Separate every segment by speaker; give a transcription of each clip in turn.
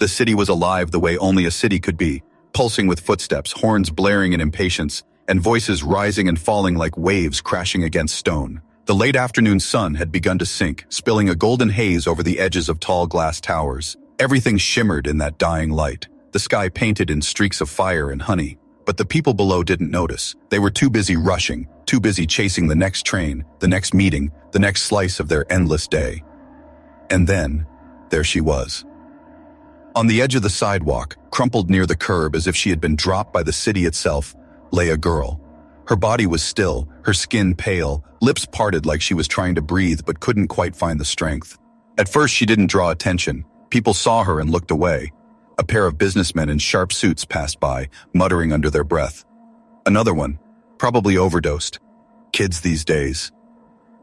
Speaker 1: The city was alive the way only a city could be, pulsing with footsteps, horns blaring in impatience, and voices rising and falling like waves crashing against stone. The late afternoon sun had begun to sink, spilling a golden haze over the edges of tall glass towers. Everything shimmered in that dying light, the sky painted in streaks of fire and honey. But the people below didn't notice. They were too busy rushing, too busy chasing the next train, the next meeting, the next slice of their endless day. And then, there she was. On the edge of the sidewalk, crumpled near the curb as if she had been dropped by the city itself, lay a girl. Her body was still, her skin pale, lips parted like she was trying to breathe but couldn't quite find the strength. At first she didn't draw attention. People saw her and looked away. A pair of businessmen in sharp suits passed by, muttering under their breath. Another one, probably overdosed. Kids these days.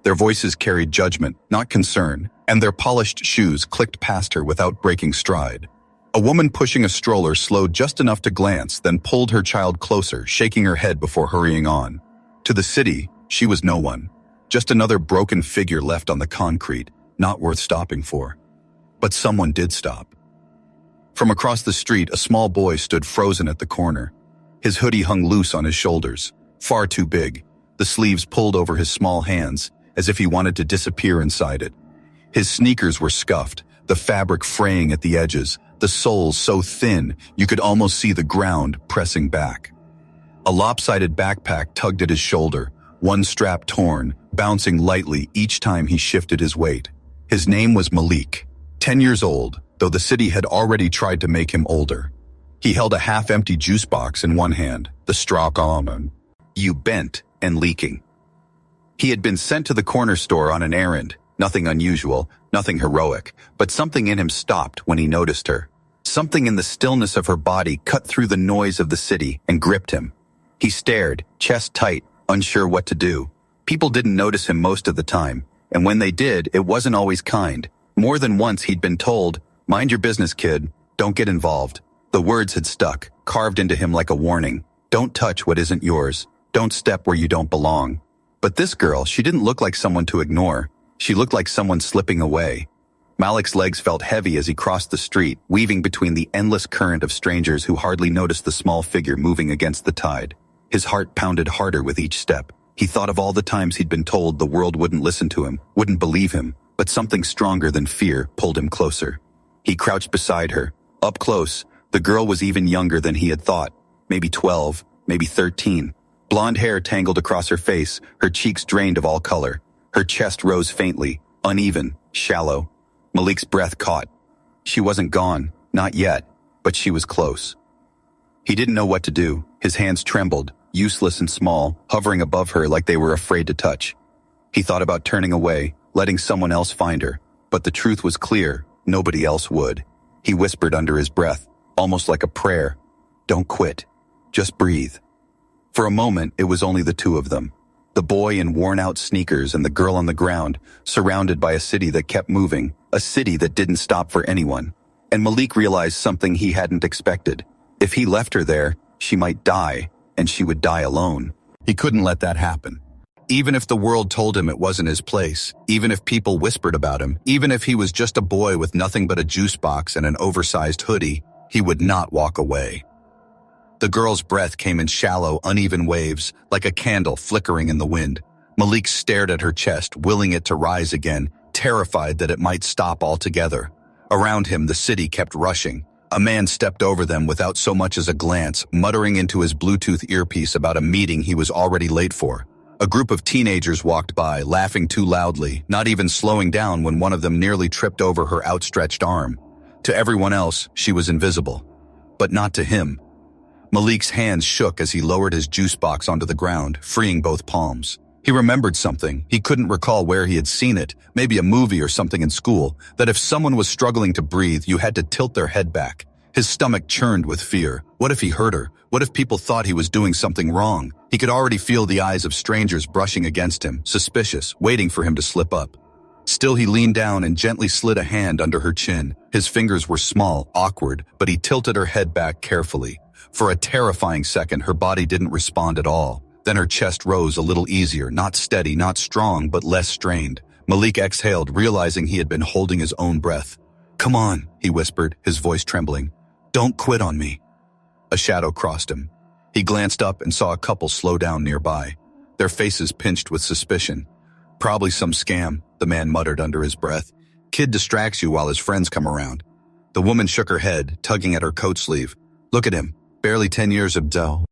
Speaker 1: Their voices carried judgment, not concern, and their polished shoes clicked past her without breaking stride. A woman pushing a stroller slowed just enough to glance, then pulled her child closer, shaking her head before hurrying on. To the city, she was no one. Just another broken figure left on the concrete, not worth stopping for. But someone did stop. From across the street, a small boy stood frozen at the corner. His hoodie hung loose on his shoulders, far too big, the sleeves pulled over his small hands, as if he wanted to disappear inside it. His sneakers were scuffed, the fabric fraying at the edges, the soles so thin you could almost see the ground pressing back. A lopsided backpack tugged at his shoulder, one strap torn, bouncing lightly each time he shifted his weight. His name was Malik, 10 years old, though the city had already tried to make him older. He held a half-empty juice box in one hand, the straw almond, bent and leaking. He had been sent to the corner store on an errand, nothing unusual, nothing heroic, but something in him stopped when he noticed her. Something in the stillness of her body cut through the noise of the city and gripped him. He stared, chest tight, unsure what to do. People didn't notice him most of the time, and when they did, it wasn't always kind. More than once he'd been told, "Mind your business, kid. Don't get involved." The words had stuck, carved into him like a warning. Don't touch what isn't yours. Don't step where you don't belong. But this girl, she didn't look like someone to ignore. She looked like someone slipping away. Malik's legs felt heavy as he crossed the street, weaving between the endless current of strangers who hardly noticed the small figure moving against the tide. His heart pounded harder with each step. He thought of all the times he'd been told the world wouldn't listen to him, wouldn't believe him, but something stronger than fear pulled him closer. He crouched beside her. Up close, the girl was even younger than he had thought, maybe 12, maybe 13. Blonde hair tangled across her face, her cheeks drained of all color. Her chest rose faintly, uneven, shallow. Malik's breath caught. She wasn't gone, not yet, but she was close. He didn't know what to do. His hands trembled, useless and small, hovering above her like they were afraid to touch. He thought about turning away, letting someone else find her, but the truth was clear, nobody else would. He whispered under his breath, almost like a prayer, "Don't quit. Just breathe." For a moment, it was only the two of them. The boy in worn-out sneakers and the girl on the ground, surrounded by a city that kept moving, a city that didn't stop for anyone. And Malik realized something he hadn't expected. If he left her there, she might die, and she would die alone. He couldn't let that happen. Even if the world told him it wasn't his place, even if people whispered about him, even if he was just a boy with nothing but a juice box and an oversized hoodie, he would not walk away. The girl's breath came in shallow, uneven waves, like a candle flickering in the wind. Malik stared at her chest, willing it to rise again, terrified that it might stop altogether. Around him, the city kept rushing. A man stepped over them without so much as a glance, muttering into his Bluetooth earpiece about a meeting he was already late for. A group of teenagers walked by, laughing too loudly, not even slowing down when one of them nearly tripped over her outstretched arm. To everyone else, she was invisible. But not to him. Malik's hands shook as he lowered his juice box onto the ground, freeing both palms. He remembered something. He couldn't recall where he had seen it, maybe a movie or something in school, that if someone was struggling to breathe, you had to tilt their head back. His stomach churned with fear. What if he hurt her? What if people thought he was doing something wrong? He could already feel the eyes of strangers brushing against him, suspicious, waiting for him to slip up. Still, he leaned down and gently slid a hand under her chin. His fingers were small, awkward, but he tilted her head back carefully. For a terrifying second, her body didn't respond at all. Then her chest rose a little easier, not steady, not strong, but less strained. Malik exhaled, realizing he had been holding his own breath. "Come on," he whispered, his voice trembling. "Don't quit on me." A shadow crossed him. He glanced up and saw a couple slow down nearby, their faces pinched with suspicion. "Probably some scam," the man muttered under his breath. "Kid distracts you while his friends come around." The woman shook her head, tugging at her coat sleeve. "Look at him, barely 10 years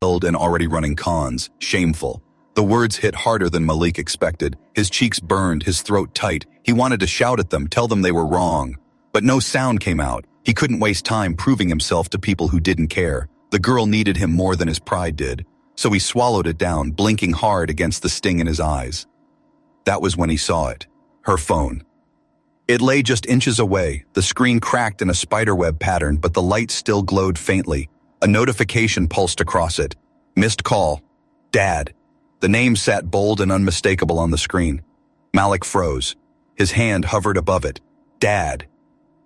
Speaker 1: old and already running cons. Shameful." The words hit harder than Malik expected. His cheeks burned, his throat tight. He wanted to shout at them, tell them they were wrong. But no sound came out. He couldn't waste time proving himself to people who didn't care. The girl needed him more than his pride did. So he swallowed it down, blinking hard against the sting in his eyes. That was when he saw it. Her phone. It lay just inches away. The screen cracked in a spiderweb pattern, but the light still glowed faintly. A notification pulsed across it. "Missed call. Dad." The name sat bold and unmistakable on the screen. Malik froze. His hand hovered above it. Dad.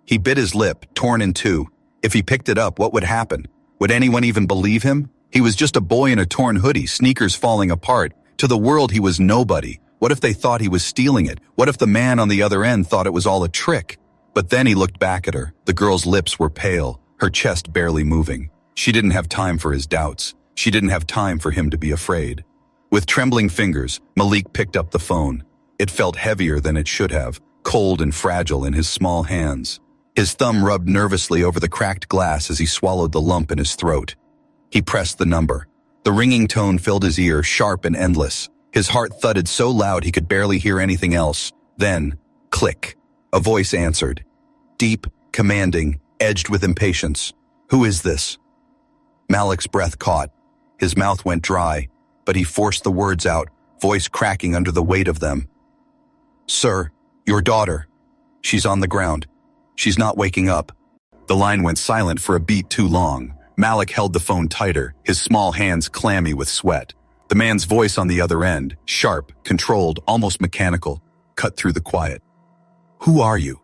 Speaker 1: He bit his lip, torn in two. If he picked it up, what would happen? Would anyone even believe him? He was just a boy in a torn hoodie, sneakers falling apart. To the world, he was nobody. What if they thought he was stealing it? What if the man on the other end thought it was all a trick? But then he looked back at her. The girl's lips were pale, her chest barely moving. She didn't have time for his doubts. She didn't have time for him to be afraid. With trembling fingers, Malik picked up the phone. It felt heavier than it should have, cold and fragile in his small hands. His thumb rubbed nervously over the cracked glass as he swallowed the lump in his throat. He pressed the number. The ringing tone filled his ear, sharp and endless. His heart thudded so loud he could barely hear anything else. Then, click. A voice answered. Deep, commanding, edged with impatience. "Who is this?" Malik's breath caught. His mouth went dry, but he forced the words out, voice cracking under the weight of them. "Sir, your daughter. She's on the ground. She's not waking up." The line went silent for a beat too long. Malik held the phone tighter, his small hands clammy with sweat. The man's voice on the other end, sharp, controlled, almost mechanical, cut through the quiet. "Who are you?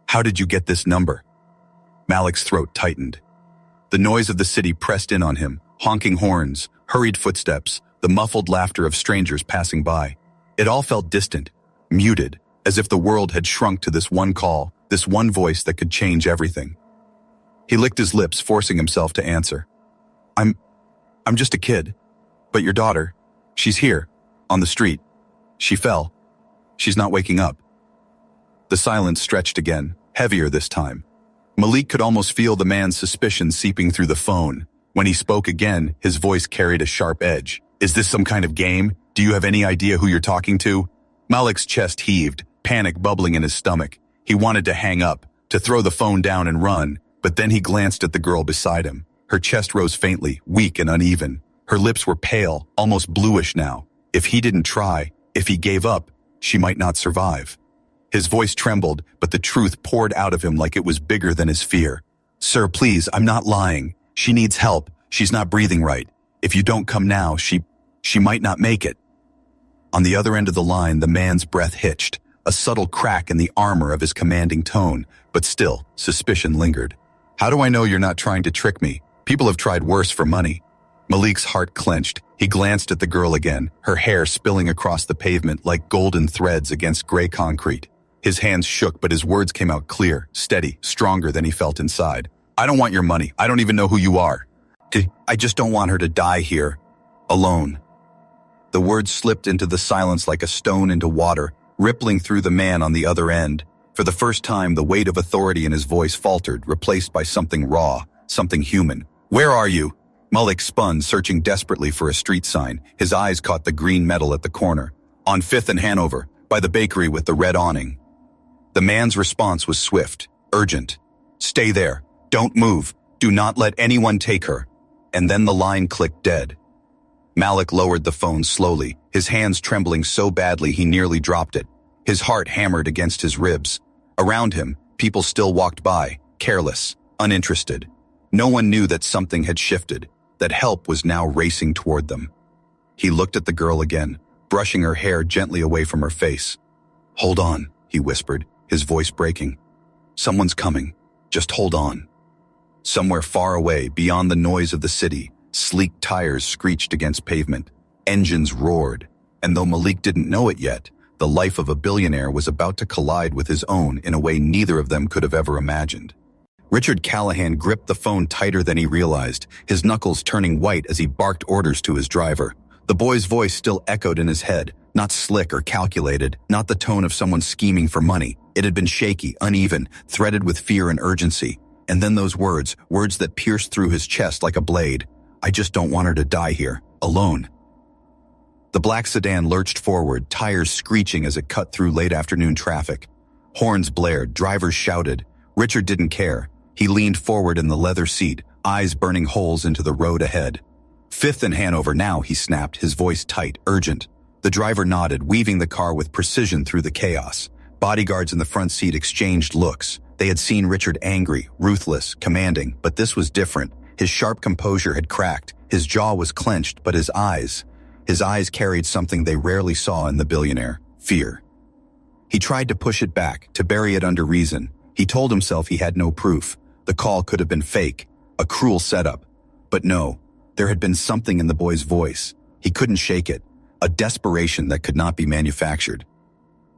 Speaker 1: How did you get this number?" Malik's throat tightened. The noise of the city pressed in on him, honking horns, hurried footsteps, the muffled laughter of strangers passing by. It all felt distant, muted, as if the world had shrunk to this one call, this one voice that could change everything. He licked his lips, forcing himself to answer. I'm just a kid. But your daughter, she's here, on the street. She fell. She's not waking up." The silence stretched again, heavier this time. Malik could almost feel the man's suspicion seeping through the phone. When he spoke again, his voice carried a sharp edge. "Is this some kind of game? Do you have any idea who you're talking to?" Malik's chest heaved, panic bubbling in his stomach. He wanted to hang up, to throw the phone down and run, but then he glanced at the girl beside him. Her chest rose faintly, weak and uneven. Her lips were pale, almost bluish now. If he didn't try, if he gave up, she might not survive. His voice trembled, but the truth poured out of him like it was bigger than his fear. "Sir, please, I'm not lying. She needs help. She's not breathing right. If you don't come now, she might not make it." On the other end of the line, the man's breath hitched, a subtle crack in the armor of his commanding tone, but still, suspicion lingered. "How do I know you're not trying to trick me? People have tried worse for money." Malik's heart clenched. He glanced at the girl again, her hair spilling across the pavement like golden threads against gray concrete. His hands shook, but his words came out clear, steady, stronger than he felt inside. "I don't want your money. I don't even know who you are. I just don't want her to die here, alone." The words slipped into the silence like a stone into water, rippling through the man on the other end. For the first time, the weight of authority in his voice faltered, replaced by something raw, something human. "Where are you?" Malik spun, searching desperately for a street sign. His eyes caught the green metal at the corner. "On 5th and Hanover, by the bakery with the red awning." The man's response was swift, urgent. "Stay there. Don't move. Do not let anyone take her." And then the line clicked dead. Malik lowered the phone slowly, his hands trembling so badly he nearly dropped it. His heart hammered against his ribs. Around him, people still walked by, careless, uninterested. No one knew that something had shifted, that help was now racing toward them. He looked at the girl again, brushing her hair gently away from her face. "Hold on," he whispered, his voice breaking. "Someone's coming. Just hold on." Somewhere far away, beyond the noise of the city, sleek tires screeched against pavement. Engines roared, and though Malik didn't know it yet, The life of a billionaire was about to collide with his own in a way neither of them could have ever imagined. Richard Callahan gripped the phone tighter than he realized, his knuckles turning white as he barked orders to his driver. The boy's voice still echoed in his head, not slick or calculated, not the tone of someone scheming for money. It had been shaky, uneven, threaded with fear and urgency. And then those words that pierced through his chest like a blade. I just don't want her to die here, alone. The black sedan lurched forward, tires screeching as it cut through late afternoon traffic. Horns blared, drivers shouted. Richard didn't care. He leaned forward in the leather seat, eyes burning holes into the road ahead. 5th and Hanover now, he snapped, his voice tight, urgent. The driver nodded, weaving the car with precision through the chaos. Bodyguards in the front seat exchanged looks. They had seen Richard angry, ruthless, commanding, but this was different. His sharp composure had cracked. His jaw was clenched, but his eyes carried something they rarely saw in the billionaire: fear. He tried to push it back, to bury it under reason. He told himself he had no proof. The call could have been fake, a cruel setup. But no, there had been something in the boy's voice. He couldn't shake it, a desperation that could not be manufactured.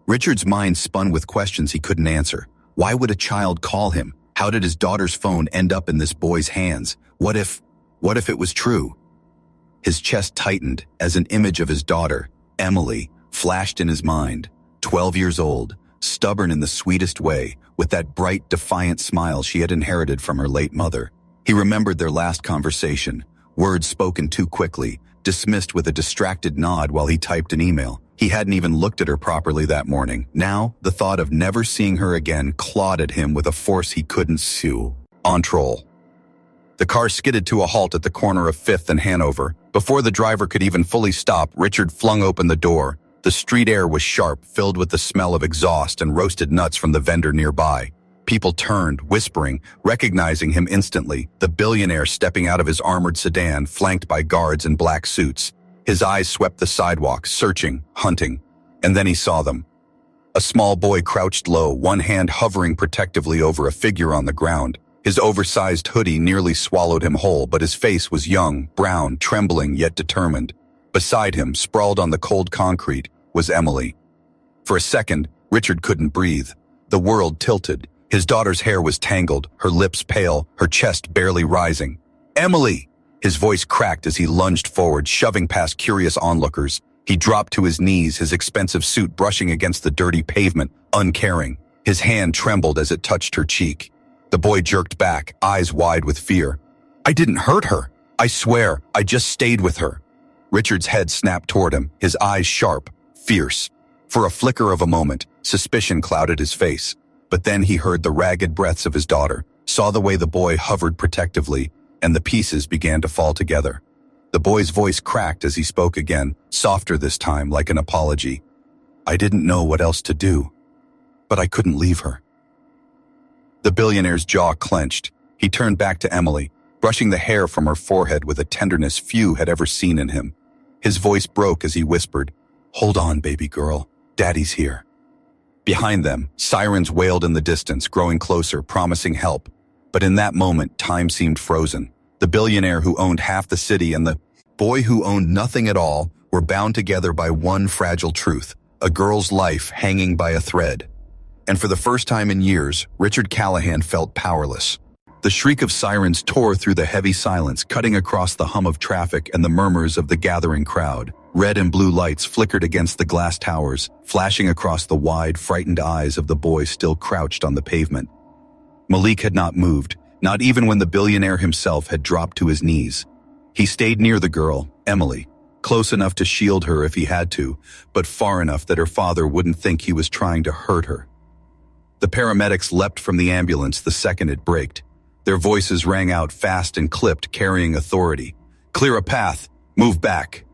Speaker 1: Richard's mind spun with questions he couldn't answer. Why would a child call him? How did his daughter's phone end up in this boy's hands? What if it was true? His chest tightened as an image of his daughter, Emily, flashed in his mind. 12 years old, stubborn in the sweetest way, with that bright, defiant smile she had inherited from her late mother. He remembered their last conversation, words spoken too quickly, dismissed with a distracted nod while he typed an email. He hadn't even looked at her properly that morning. Now, the thought of never seeing her again clawed at him with a force he couldn't sue. Entrol. The car skidded to a halt at the corner of 5th and Hanover. Before the driver could even fully stop, Richard flung open the door. The street air was sharp, filled with the smell of exhaust and roasted nuts from the vendor nearby. People turned, whispering, recognizing him instantly, the billionaire stepping out of his armored sedan, flanked by guards in black suits. His eyes swept the sidewalk, searching, hunting. And then he saw them. A small boy crouched low, one hand hovering protectively over a figure on the ground. His oversized hoodie nearly swallowed him whole, but his face was young, brown, trembling yet determined. Beside him, sprawled on the cold concrete, was Emily. For a second, Richard couldn't breathe. The world tilted. His daughter's hair was tangled, her lips pale, her chest barely rising. Emily! His voice cracked as he lunged forward, shoving past curious onlookers. He dropped to his knees, his expensive suit brushing against the dirty pavement, uncaring. His hand trembled as it touched her cheek. The boy jerked back, eyes wide with fear. I didn't hurt her. I swear, I just stayed with her. Richard's head snapped toward him, his eyes sharp, fierce. For a flicker of a moment, suspicion clouded his face. But then he heard the ragged breaths of his daughter, saw the way the boy hovered protectively, and the pieces began to fall together. The boy's voice cracked as he spoke again, softer this time, like an apology. I didn't know what else to do, but I couldn't leave her. The billionaire's jaw clenched. He turned back to Emily, brushing the hair from her forehead with a tenderness few had ever seen in him. His voice broke as he whispered, Hold on, baby girl. Daddy's here. Behind them, sirens wailed in the distance, growing closer, promising help. But in that moment, time seemed frozen. The billionaire who owned half the city and the boy who owned nothing at all were bound together by one fragile truth, a girl's life hanging by a thread. And for the first time in years, Richard Callahan felt powerless. The shriek of sirens tore through the heavy silence, cutting across the hum of traffic and the murmurs of the gathering crowd. Red and blue lights flickered against the glass towers, flashing across the wide, frightened eyes of the boy still crouched on the pavement. Malik had not moved, not even when the billionaire himself had dropped to his knees. He stayed near the girl, Emily, close enough to shield her if he had to, but far enough that her father wouldn't think he was trying to hurt her. The paramedics leapt from the ambulance the second it braked. Their voices rang out fast and clipped, carrying authority. Clear a path. Move back.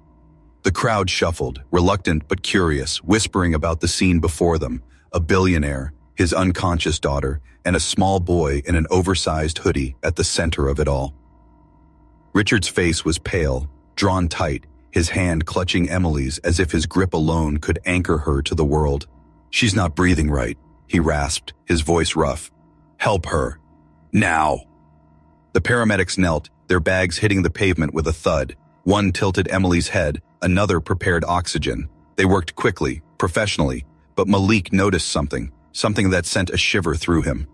Speaker 1: The crowd shuffled, reluctant but curious, whispering about the scene before them. A billionaire, his unconscious daughter, and a small boy in an oversized hoodie at the center of it all. Richard's face was pale, drawn tight, his hand clutching Emily's as if his grip alone could anchor her to the world. She's not breathing right, he rasped, his voice rough. Help her. Now. The paramedics knelt, their bags hitting the pavement with a thud. One tilted Emily's head, another prepared oxygen. They worked quickly, professionally, but Malik noticed something that sent a shiver through him.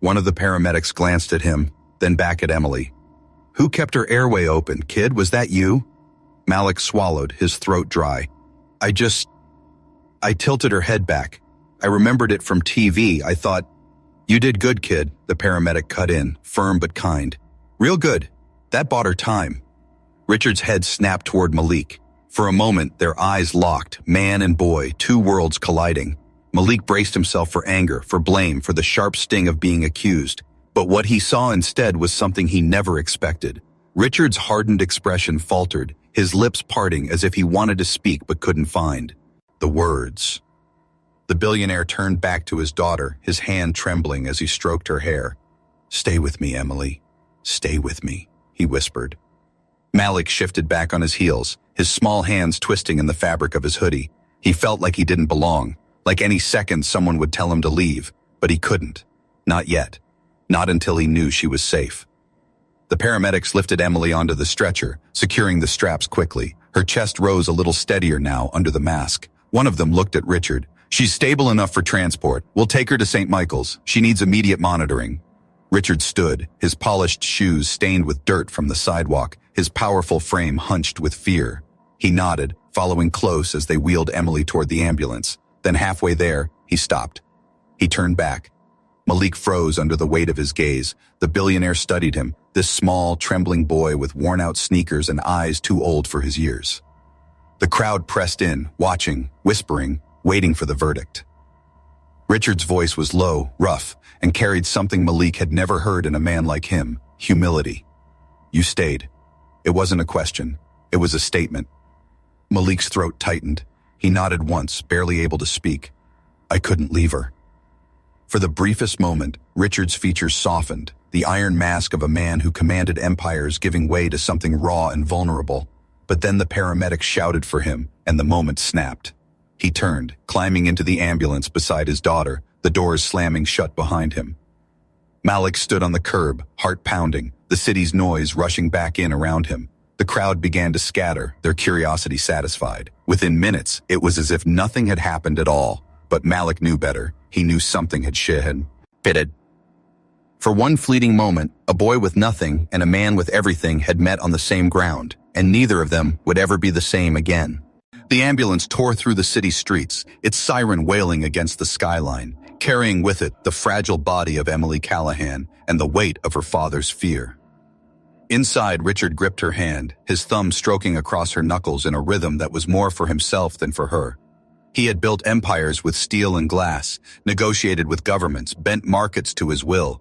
Speaker 1: One of the paramedics glanced at him, then back at Emily. "Who kept her airway open, kid? Was that you?" Malik swallowed, his throat dry. I tilted her head back. I remembered it from TV. I thought, "You did good, kid," the paramedic cut in, firm but kind. "Real good. That bought her time." Richard's head snapped toward Malik. For a moment, their eyes locked, man and boy, two worlds colliding. Malik braced himself for anger, for blame, for the sharp sting of being accused. But what he saw instead was something he never expected. Richard's hardened expression faltered, his lips parting as if he wanted to speak but couldn't find the words. The billionaire turned back to his daughter, his hand trembling as he stroked her hair. "Stay with me, Emily. Stay with me," he whispered. Malik shifted back on his heels, his small hands twisting in the fabric of his hoodie. He felt like he didn't belong, like any second someone would tell him to leave, but he couldn't. Not yet. Not until he knew she was safe. The paramedics lifted Emily onto the stretcher, securing the straps quickly. Her chest rose a little steadier now under the mask. One of them looked at Richard. "She's stable enough for transport. We'll take her to St. Michael's. She needs immediate monitoring." Richard stood, his polished shoes stained with dirt from the sidewalk, his powerful frame hunched with fear. He nodded, following close as they wheeled Emily toward the ambulance. Then halfway there, he stopped. He turned back. Malik froze under the weight of his gaze. The billionaire studied him, this small, trembling boy with worn-out sneakers and eyes too old for his years. The crowd pressed in, watching, whispering, waiting for the verdict. Richard's voice was low, rough, and carried something Malik had never heard in a man like him: humility. "You stayed." It wasn't a question. It was a statement. Malik's throat tightened. He nodded once, barely able to speak. "I couldn't leave her." For the briefest moment, Richard's features softened, the iron mask of a man who commanded empires giving way to something raw and vulnerable. But then the paramedic shouted for him, and the moment snapped. He turned, climbing into the ambulance beside his daughter, the doors slamming shut behind him. Malik stood on the curb, heart pounding, the city's noise rushing back in around him. The crowd began to scatter, their curiosity satisfied. Within minutes, it was as if nothing had happened at all. But Malik knew better. He knew something had shifted. For one fleeting moment, a boy with nothing and a man with everything had met on the same ground, and neither of them would ever be the same again. The ambulance tore through the city streets, its siren wailing against the skyline, carrying with it the fragile body of Emily Callahan and the weight of her father's fear. Inside, Richard gripped her hand, his thumb stroking across her knuckles in a rhythm that was more for himself than for her. He had built empires with steel and glass, negotiated with governments, bent markets to his will.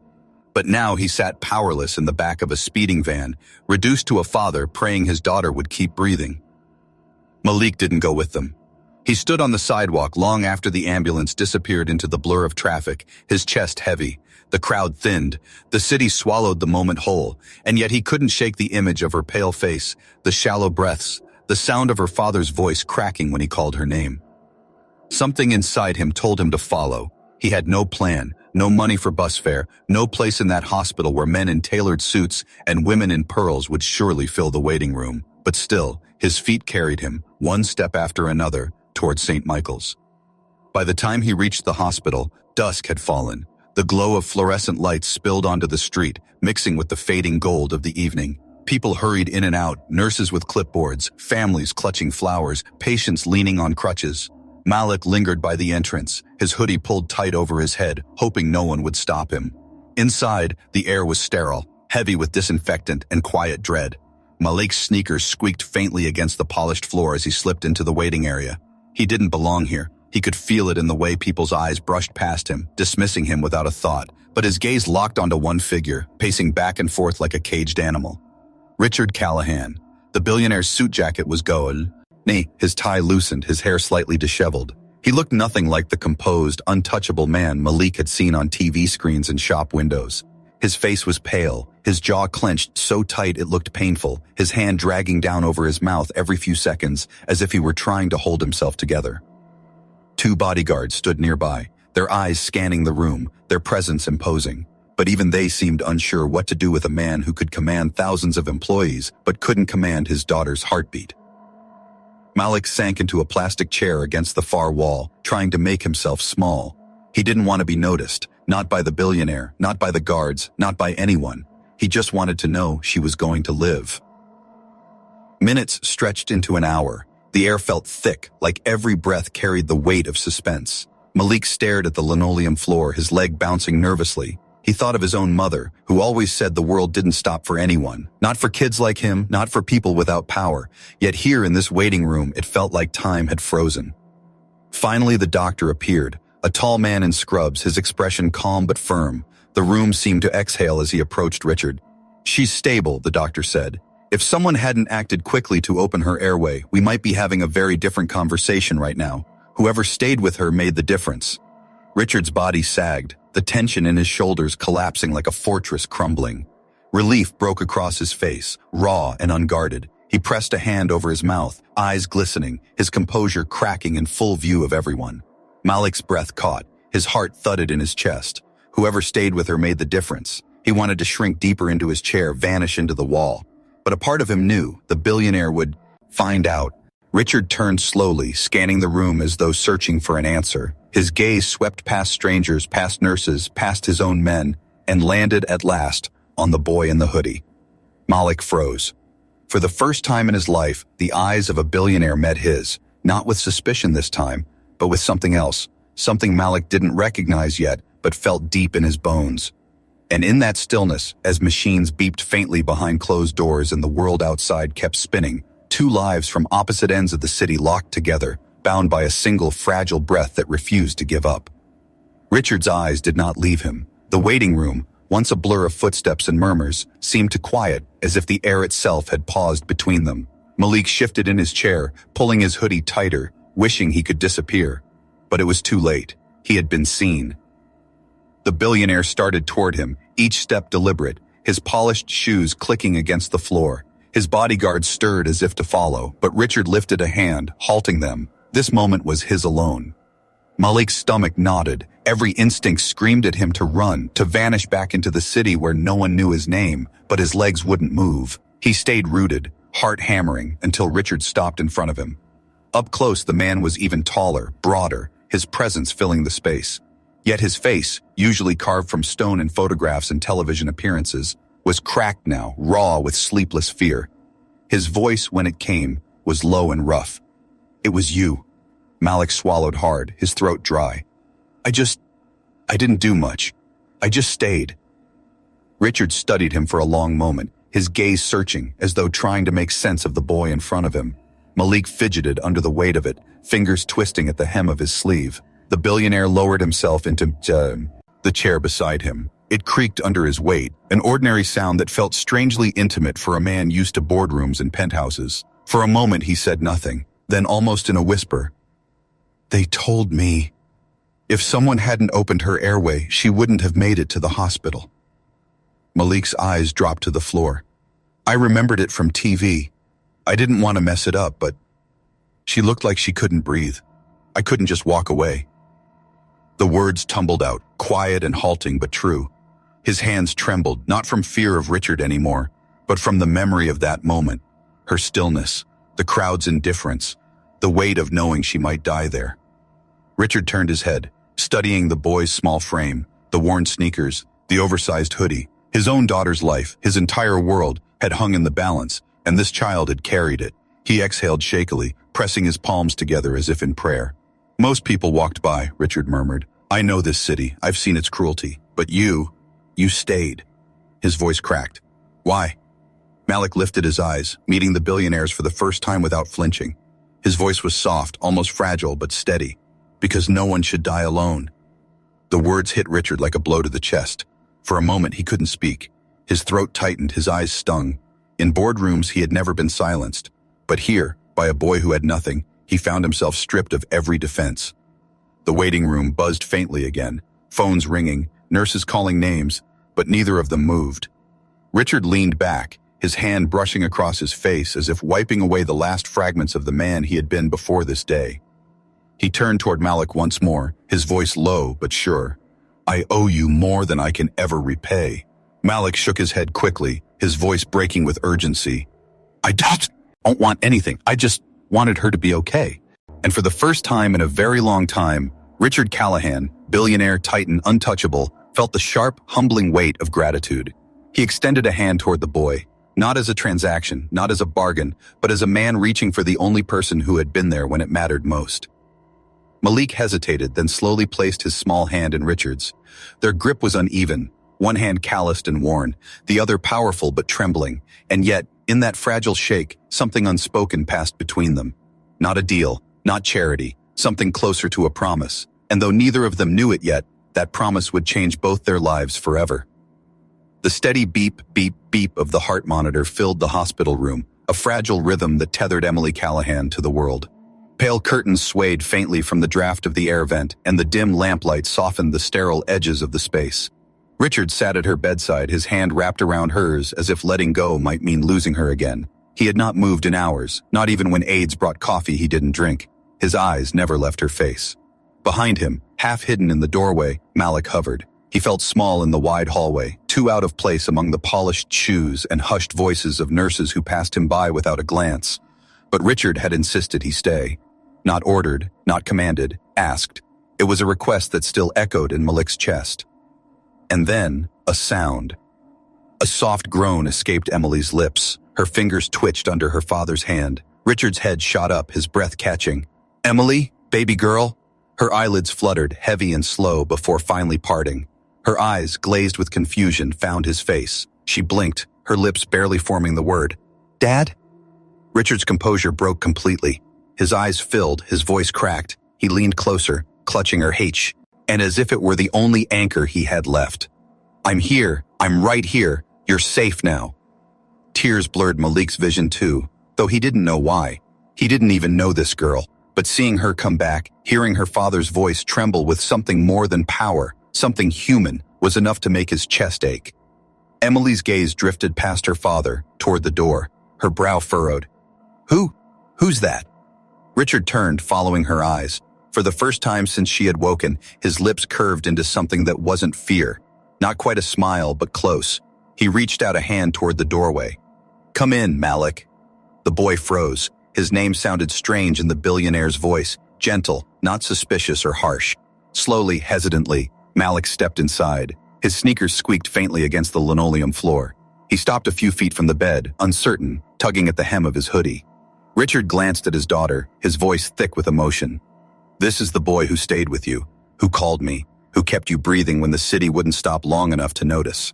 Speaker 1: But now he sat powerless in the back of a speeding van, reduced to a father praying his daughter would keep breathing. Malik didn't go with them. He stood on the sidewalk long after the ambulance disappeared into the blur of traffic, his chest heavy. The crowd thinned, the city swallowed the moment whole, and yet he couldn't shake the image of her pale face, the shallow breaths, the sound of her father's voice cracking when he called her name. Something inside him told him to follow. He had no plan, no money for bus fare, no place in that hospital where men in tailored suits and women in pearls would surely fill the waiting room. But still, his feet carried him, one step after another, toward St. Michael's. By the time he reached the hospital, dusk had fallen. The glow of fluorescent lights spilled onto the street, mixing with the fading gold of the evening. People hurried in and out, nurses with clipboards, families clutching flowers, patients leaning on crutches. Malik lingered by the entrance, his hoodie pulled tight over his head, hoping no one would stop him. Inside, the air was sterile, heavy with disinfectant and quiet dread. Malik's sneakers squeaked faintly against the polished floor as he slipped into the waiting area. He didn't belong here. He could feel it in the way people's eyes brushed past him, dismissing him without a thought. But his gaze locked onto one figure, pacing back and forth like a caged animal. Richard Callahan. The billionaire's suit jacket was gold. His tie loosened, his hair slightly disheveled. He looked nothing like the composed, untouchable man Malik had seen on TV screens and shop windows. His face was pale, his jaw clenched so tight it looked painful, his hand dragging down over his mouth every few seconds, as if he were trying to hold himself together. Two bodyguards stood nearby, their eyes scanning the room, their presence imposing. But even they seemed unsure what to do with a man who could command thousands of employees but couldn't command his daughter's heartbeat. Malik sank into a plastic chair against the far wall, trying to make himself small. He didn't want to be noticed, not by the billionaire, not by the guards, not by anyone. He just wanted to know she was going to live. Minutes stretched into an hour. The air felt thick, like every breath carried the weight of suspense. Malik stared at the linoleum floor, his leg bouncing nervously. He thought of his own mother, who always said the world didn't stop for anyone. Not for kids like him, not for people without power. Yet here in this waiting room, it felt like time had frozen. Finally, the doctor appeared, a tall man in scrubs, his expression calm but firm. The room seemed to exhale as he approached Richard. "She's stable," the doctor said. "If someone hadn't acted quickly to open her airway, we might be having a very different conversation right now. Whoever stayed with her made the difference." Richard's body sagged, the tension in his shoulders collapsing like a fortress crumbling. Relief broke across his face, raw and unguarded. He pressed a hand over his mouth, eyes glistening, his composure cracking in full view of everyone. Malik's breath caught, his heart thudded in his chest. Whoever stayed with her made the difference. He wanted to shrink deeper into his chair, vanish into the wall. But a part of him knew the billionaire would find out. Richard turned slowly, scanning the room as though searching for an answer. His gaze swept past strangers, past nurses, past his own men, and landed at last on the boy in the hoodie. Malik froze. For the first time in his life, the eyes of a billionaire met his, not with suspicion this time, but with something else, something Malik didn't recognize yet, but felt deep in his bones. And in that stillness, as machines beeped faintly behind closed doors and the world outside kept spinning, two lives from opposite ends of the city locked together, bound by a single fragile breath that refused to give up. Richard's eyes did not leave him. The waiting room, once a blur of footsteps and murmurs, seemed to quiet, as if the air itself had paused between them. Malik shifted in his chair, pulling his hoodie tighter, wishing he could disappear. But it was too late. He had been seen. The billionaire started toward him, each step deliberate, his polished shoes clicking against the floor. His bodyguards stirred as if to follow, but Richard lifted a hand, halting them. This moment was his alone. Malik's stomach knotted. Every instinct screamed at him to run, to vanish back into the city where no one knew his name, but his legs wouldn't move. He stayed rooted, heart hammering, until Richard stopped in front of him. Up close, the man was even taller, broader, his presence filling the space. Yet his face, usually carved from stone in photographs and television appearances, was cracked now, raw with sleepless fear. His voice, when it came, was low and rough. "It was you." Malik swallowed hard, his throat dry. I didn't do much. I just stayed." Richard studied him for a long moment, his gaze searching, as though trying to make sense of the boy in front of him. Malik fidgeted under the weight of it, fingers twisting at the hem of his sleeve. The billionaire lowered himself into the chair beside him. It creaked under his weight, an ordinary sound that felt strangely intimate for a man used to boardrooms and penthouses. For a moment he said nothing, then almost in a whisper, "They told me. If someone hadn't opened her airway, she wouldn't have made it to the hospital." Malik's eyes dropped to the floor. "I remembered it from TV. I didn't want to mess it up, but she looked like she couldn't breathe. I couldn't just walk away." The words tumbled out, quiet and halting but true. His hands trembled, not from fear of Richard anymore, but from the memory of that moment, her stillness, the crowd's indifference, the weight of knowing she might die there. Richard turned his head, studying the boy's small frame, the worn sneakers, the oversized hoodie. His own daughter's life, his entire world, had hung in the balance, and this child had carried it. He exhaled shakily, pressing his palms together as if in prayer. "Most people walked by," Richard murmured. "I know this city, I've seen its cruelty, but you stayed." His voice cracked. "Why?" Malik lifted his eyes, meeting the billionaire's for the first time without flinching. His voice was soft, almost fragile, but steady. "Because no one should die alone." The words hit Richard like a blow to the chest. For a moment he couldn't speak. His throat tightened, his eyes stung. In boardrooms he had never been silenced. But here, by a boy who had nothing, he found himself stripped of every defense. The waiting room buzzed faintly again, phones ringing, nurses calling names, but neither of them moved. Richard leaned back, his hand brushing across his face as if wiping away the last fragments of the man he had been before this day. He turned toward Malik once more, his voice low but sure. "I owe you more than I can ever repay." Malik shook his head quickly, his voice breaking with urgency. "I don't want anything. I just wanted her to be okay. And for the first time in a very long time, Richard Callahan, billionaire, titan, untouchable, felt the sharp, humbling weight of gratitude. He extended a hand toward the boy, not as a transaction, not as a bargain, but as a man reaching for the only person who had been there when it mattered most. Malik hesitated, then slowly placed his small hand in Richard's. Their grip was uneven, one hand calloused and worn, the other powerful but trembling, and yet, in that fragile shake, something unspoken passed between them. Not a deal, not charity, something closer to a promise, and though neither of them knew it yet, that promise would change both their lives forever. The steady beep, beep, beep of the heart monitor filled the hospital room, a fragile rhythm that tethered Emily Callahan to the world. Pale curtains swayed faintly from the draft of the air vent, and the dim lamplight softened the sterile edges of the space. Richard sat at her bedside, his hand wrapped around hers as if letting go might mean losing her again. He had not moved in hours, not even when aides brought coffee he didn't drink. His eyes never left her face. Behind him, half hidden in the doorway, Malik hovered. He felt small in the wide hallway, too out of place among the polished shoes and hushed voices of nurses who passed him by without a glance. But Richard had insisted he stay. Not ordered, not commanded, asked. It was a request that still echoed in Malik's chest. And then, a sound. A soft groan escaped Emily's lips. Her fingers twitched under her father's hand. Richard's head shot up, his breath catching. "Emily, baby girl?" Her eyelids fluttered, heavy and slow, before finally parting. Her eyes, glazed with confusion, found his face. She blinked, her lips barely forming the word. "Dad?" Richard's composure broke completely. His eyes filled, his voice cracked. He leaned closer, clutching her H, and as if it were the only anchor he had left. "I'm here. I'm right here. You're safe now." Tears blurred Malik's vision too, though he didn't know why. He didn't even know this girl, but seeing her come back, hearing her father's voice tremble with something more than power, something human, was enough to make his chest ache. Emily's gaze drifted past her father, toward the door, her brow furrowed. Who's that?" Richard turned, following her eyes. For the first time since she had woken, his lips curved into something that wasn't fear. Not quite a smile, but close. He reached out a hand toward the doorway. "Come in, Malik." The boy froze. His name sounded strange in the billionaire's voice, gentle, not suspicious or harsh. Slowly, hesitantly, Malik stepped inside. His sneakers squeaked faintly against the linoleum floor. He stopped a few feet from the bed, uncertain, tugging at the hem of his hoodie. Richard glanced at his daughter, his voice thick with emotion. "This is the boy who stayed with you, who called me, who kept you breathing when the city wouldn't stop long enough to notice."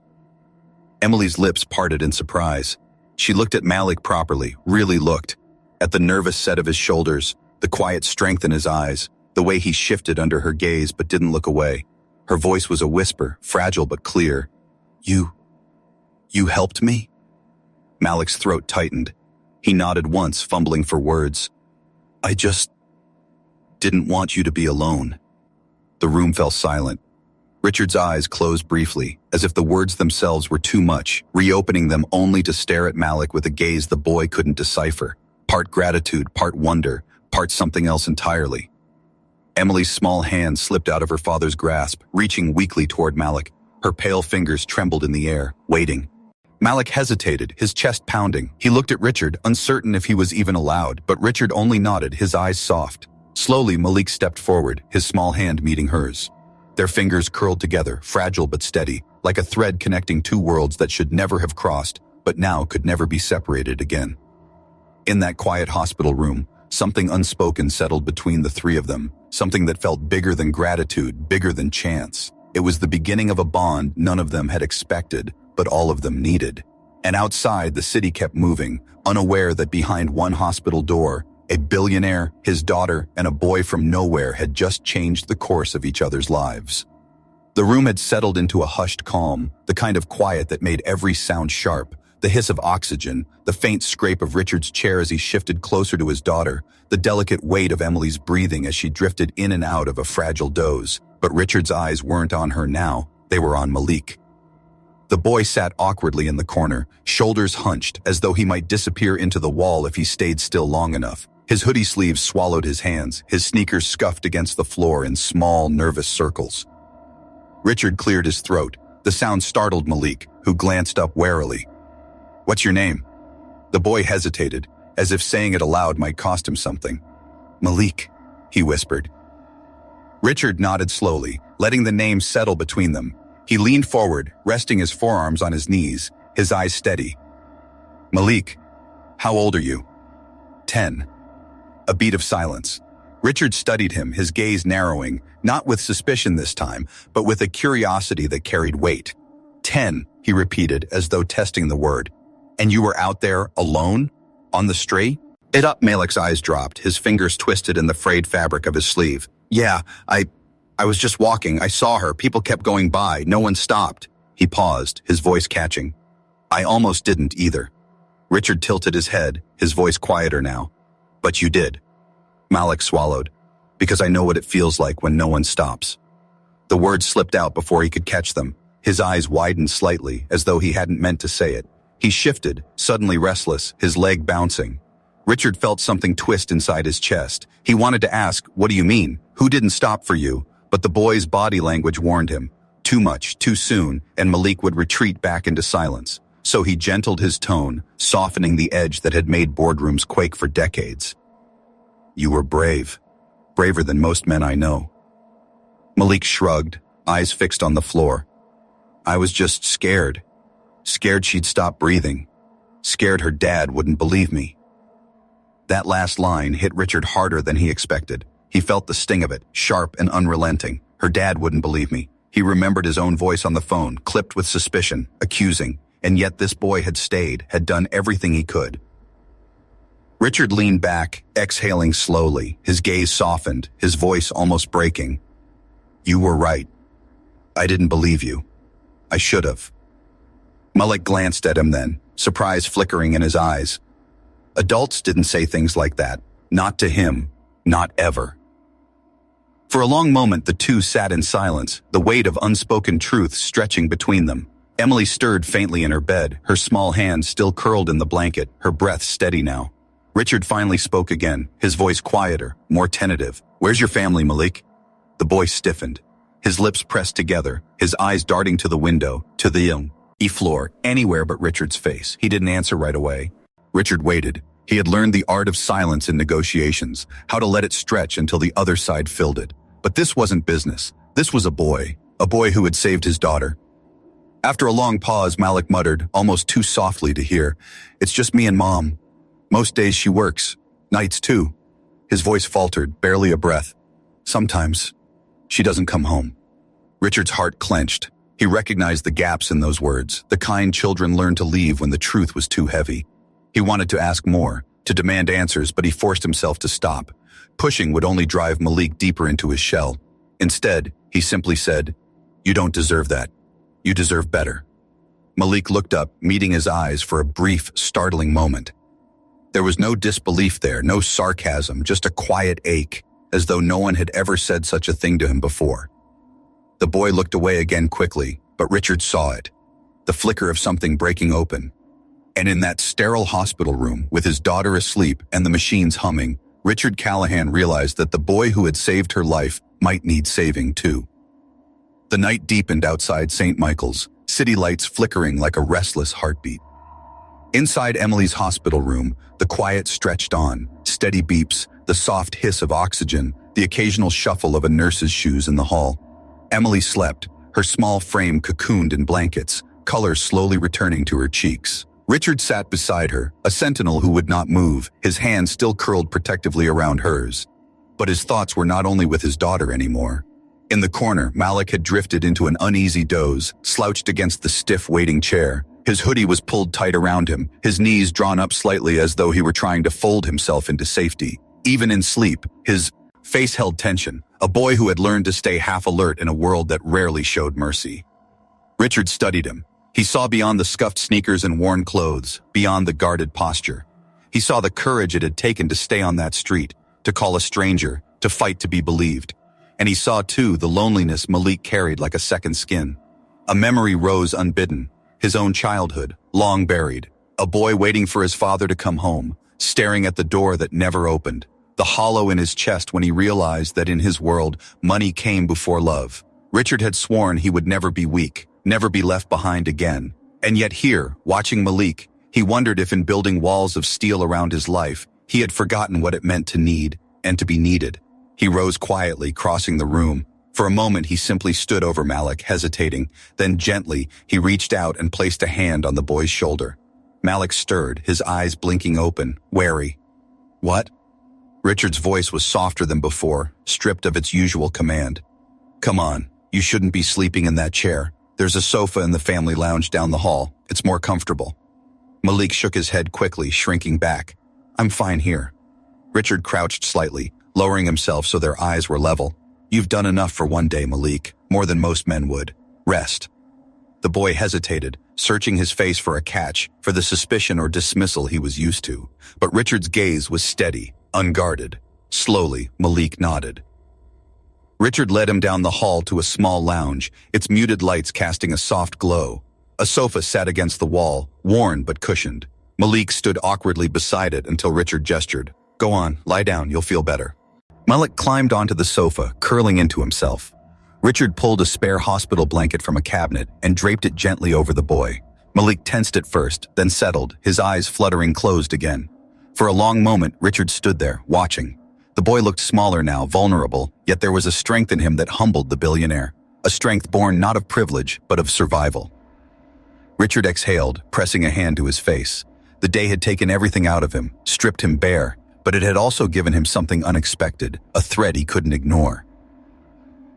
Speaker 1: Emily's lips parted in surprise. She looked at Malik properly, really looked. At the nervous set of his shoulders, the quiet strength in his eyes, the way he shifted under her gaze but didn't look away. Her voice was a whisper, fragile but clear. You helped me?" Malik's throat tightened. He nodded once, fumbling for words. "I just didn't want you to be alone." The room fell silent. Richard's eyes closed briefly, as if the words themselves were too much, reopening them only to stare at Malik with a gaze the boy couldn't decipher. Part gratitude, part wonder, part something else entirely. Emily's small hand slipped out of her father's grasp, reaching weakly toward Malik. Her pale fingers trembled in the air, waiting. Malik hesitated, his chest pounding. He looked at Richard, uncertain if he was even allowed, but Richard only nodded, his eyes soft. Slowly, Malik stepped forward, his small hand meeting hers. Their fingers curled together, fragile but steady, like a thread connecting two worlds that should never have crossed, but now could never be separated again. In that quiet hospital room, something unspoken settled between the three of them, something that felt bigger than gratitude, bigger than chance. It was the beginning of a bond none of them had expected, but all of them needed. And outside, the city kept moving, unaware that behind one hospital door, a billionaire, his daughter, and a boy from nowhere had just changed the course of each other's lives. The room had settled into a hushed calm, the kind of quiet that made every sound sharp, the hiss of oxygen, the faint scrape of Richard's chair as he shifted closer to his daughter, the delicate weight of Emily's breathing as she drifted in and out of a fragile doze. But Richard's eyes weren't on her now, they were on Malik. The boy sat awkwardly in the corner, shoulders hunched, as though he might disappear into the wall if he stayed still long enough. His hoodie sleeves swallowed his hands, his sneakers scuffed against the floor in small, nervous circles. Richard cleared his throat. The sound startled Malik, who glanced up warily. "What's your name?" The boy hesitated, as if saying it aloud might cost him something. "Malik," he whispered. Richard nodded slowly, letting the name settle between them. He leaned forward, resting his forearms on his knees, his eyes steady. "Malik, how old are you?" 10. A beat of silence. Richard studied him, his gaze narrowing, not with suspicion this time, but with a curiosity that carried weight. 10, he repeated, as though testing the word. "And you were out there, alone? On the street?" Malik's eyes dropped, his fingers twisted in the frayed fabric of his sleeve. "Yeah, I was just walking. I saw her. People kept going by. No one stopped." He paused, his voice catching. "I almost didn't either." Richard tilted his head, his voice quieter now. "But you did." Malik swallowed. "Because I know what it feels like when no one stops." The words slipped out before he could catch them. His eyes widened slightly, as though he hadn't meant to say it. He shifted, suddenly restless, his leg bouncing. Richard felt something twist inside his chest. He wanted to ask, "What do you mean? Who didn't stop for you?" But the boy's body language warned him. Too much, too soon, and Malik would retreat back into silence. So he gentled his tone, softening the edge that had made boardrooms quake for decades. "You were brave. Braver than most men I know." Malik shrugged, eyes fixed on the floor. "I was just scared. Scared she'd stop breathing. Scared her dad wouldn't believe me." That last line hit Richard harder than he expected. He felt the sting of it, sharp and unrelenting. Her dad wouldn't believe me. He remembered his own voice on the phone, clipped with suspicion, accusing, and yet this boy had stayed, had done everything he could. Richard leaned back, exhaling slowly, his gaze softened, his voice almost breaking. "You were right. I didn't believe you. I should have." Malik glanced at him then, surprise flickering in his eyes. Adults didn't say things like that. Not to him. Not ever. For a long moment, the two sat in silence, the weight of unspoken truth stretching between them. Emily stirred faintly in her bed, her small hands still curled in the blanket, her breath steady now. Richard finally spoke again, his voice quieter, more tentative. "Where's your family, Malik?" The boy stiffened, his lips pressed together, his eyes darting to the window, to the floor, anywhere but Richard's face. He didn't answer right away. Richard waited. He had learned the art of silence in negotiations, how to let it stretch until the other side filled it. But this wasn't business. This was a boy who had saved his daughter. After a long pause, Malik muttered, almost too softly to hear, "It's just me and Mom. Most days she works. Nights too." His voice faltered, barely a breath. "Sometimes she doesn't come home." Richard's heart clenched. He recognized the gaps in those words, the kind children learned to leave when the truth was too heavy. He wanted to ask more, to demand answers, but he forced himself to stop. Pushing would only drive Malik deeper into his shell. Instead, he simply said, "You don't deserve that. You deserve better." Malik looked up, meeting his eyes for a brief, startling moment. There was no disbelief there, no sarcasm, just a quiet ache, as though no one had ever said such a thing to him before. The boy looked away again quickly, but Richard saw it, the flicker of something breaking open. And in that sterile hospital room, with his daughter asleep and the machines humming, Richard Callahan realized that the boy who had saved her life might need saving too. The night deepened outside St. Michael's, city lights flickering like a restless heartbeat. Inside Emily's hospital room, the quiet stretched on, steady beeps, the soft hiss of oxygen, the occasional shuffle of a nurse's shoes in the hall. Emily slept, her small frame cocooned in blankets, color slowly returning to her cheeks. Richard sat beside her, a sentinel who would not move, his hands still curled protectively around hers. But his thoughts were not only with his daughter anymore. In the corner, Malik had drifted into an uneasy doze, slouched against the stiff waiting chair. His hoodie was pulled tight around him, his knees drawn up slightly as though he were trying to fold himself into safety. Even in sleep, his face held tension, a boy who had learned to stay half alert in a world that rarely showed mercy. Richard studied him. He saw beyond the scuffed sneakers and worn clothes, beyond the guarded posture. He saw the courage it had taken to stay on that street, to call a stranger, to fight to be believed. And he saw, too, the loneliness Malik carried like a second skin. A memory rose unbidden, his own childhood, long buried. A boy waiting for his father to come home, staring at the door that never opened. The hollow in his chest when he realized that in his world, money came before love. Richard had sworn he would never be weak, never be left behind again. And yet here, watching Malik, He wondered if in building walls of steel around his life, he had forgotten what it meant to need and to be needed. He rose quietly, crossing the room. For a moment, he simply stood over Malik, hesitating. Then gently, he reached out and placed a hand on the boy's shoulder. Malik stirred, his eyes blinking open, wary. "What?" Richard's voice was softer than before, stripped of its usual command. "Come on, you shouldn't be sleeping in that chair. There's a sofa in the family lounge down the hall. It's more comfortable." Malik shook his head quickly, shrinking back. "I'm fine here." Richard crouched slightly, lowering himself so their eyes were level. "You've done enough for one day, Malik, more than most men would. Rest." The boy hesitated, searching his face for a catch, for the suspicion or dismissal he was used to. But Richard's gaze was steady, unguarded. Slowly, Malik nodded. Richard led him down the hall to a small lounge, its muted lights casting a soft glow. A sofa sat against the wall, worn but cushioned. Malik stood awkwardly beside it until Richard gestured. "Go on, lie down, you'll feel better." Malik climbed onto the sofa, curling into himself. Richard pulled a spare hospital blanket from a cabinet and draped it gently over the boy. Malik tensed at first, then settled, his eyes fluttering closed again. For a long moment, Richard stood there, watching. The boy looked smaller now, vulnerable, yet there was a strength in him that humbled the billionaire. A strength born not of privilege, but of survival. Richard exhaled, pressing a hand to his face. The day had taken everything out of him, stripped him bare, but it had also given him something unexpected, a threat he couldn't ignore.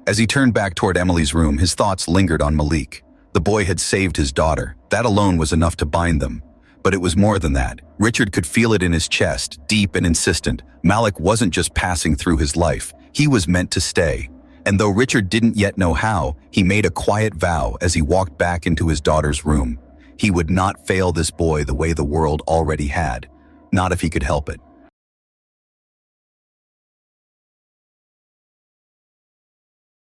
Speaker 1: As he turned back toward Emily's room, his thoughts lingered on Malik. The boy had saved his daughter. That alone was enough to bind them. But it was more than that. Richard could feel it in his chest, deep and insistent. Malik wasn't just passing through his life. He was meant to stay. And though Richard didn't yet know how, he made a quiet vow as he walked back into his daughter's room. He would not fail this boy the way the world already had. Not if he could help it.